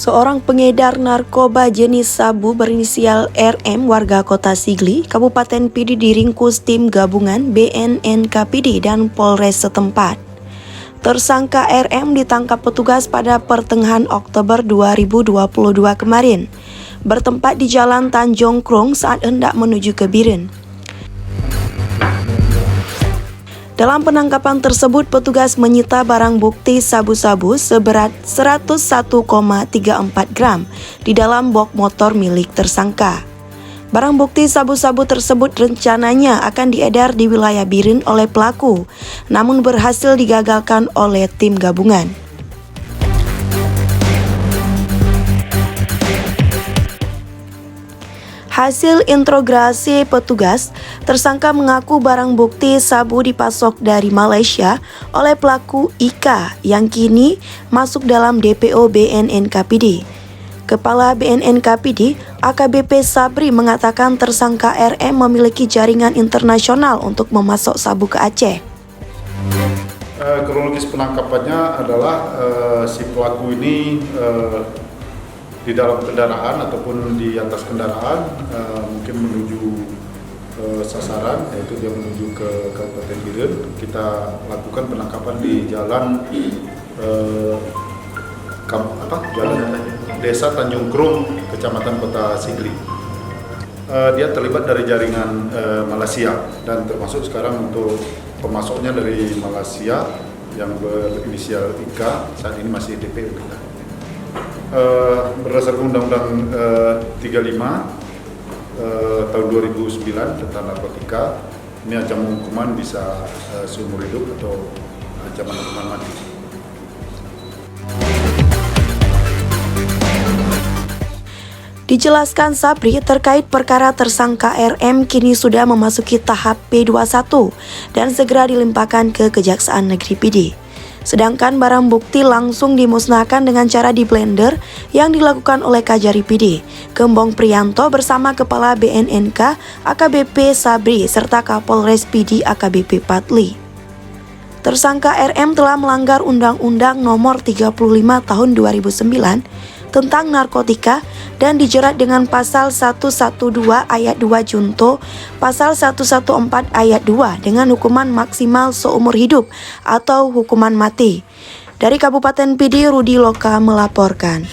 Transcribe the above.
Seorang pengedar narkoba jenis sabu berinisial RM warga Kota Sigli, Kabupaten Pidi diringkus tim gabungan BNN-KPD dan Polres setempat. Tersangka RM ditangkap petugas pada pertengahan Oktober 2022 kemarin, bertempat di Jalan Tanjung Krung saat hendak menuju ke Biren. Dalam penangkapan tersebut, petugas menyita barang bukti sabu-sabu seberat 101,34 gram di dalam box motor milik tersangka. Barang bukti sabu-sabu tersebut rencananya akan diedar di wilayah Biren oleh pelaku, namun berhasil digagalkan oleh tim gabungan. Hasil interogasi petugas, tersangka mengaku barang bukti sabu dipasok dari Malaysia oleh pelaku Ika yang kini masuk dalam DPO BNN-KPD. Kepala BNN-KPD, AKBP Sabri mengatakan tersangka RM memiliki jaringan internasional untuk memasok sabu ke Aceh. Kronologis penangkapannya adalah si pelaku ini di dalam kendaraan ataupun di atas kendaraan mungkin menuju sasaran, yaitu dia menuju ke Kabupaten Biren. Kita lakukan penangkapan di jalan Desa Tanjung Krung, Kecamatan Kota Sigli. Dia terlibat dari jaringan Malaysia dan termasuk sekarang untuk pemasoknya dari Malaysia yang berinisial IK, saat ini masih DPO kita. Berdasarkan Undang-Undang 35 tahun 2009 tentang narkotika, ini ancaman hukuman bisa seumur hidup atau ancaman hukuman mati. Dijelaskan Sabri, terkait perkara tersangka RM kini sudah memasuki tahap P21 dan segera dilimpahkan ke Kejaksaan Negeri Pidi. Sedangkan barang bukti langsung dimusnahkan dengan cara di blender yang dilakukan oleh Kajari Pidi, Gembong Priyanto bersama Kepala BNNK AKBP Sabri serta Kapolres Pidi AKBP Patli. Tersangka RM telah melanggar Undang-Undang Nomor 35 Tahun 2009 tentang narkotika dan dijerat dengan Pasal 112 Ayat 2 Junto, Pasal 114 Ayat 2 dengan hukuman maksimal seumur hidup atau hukuman mati. Dari Kabupaten Pidi, Rudi Loka melaporkan.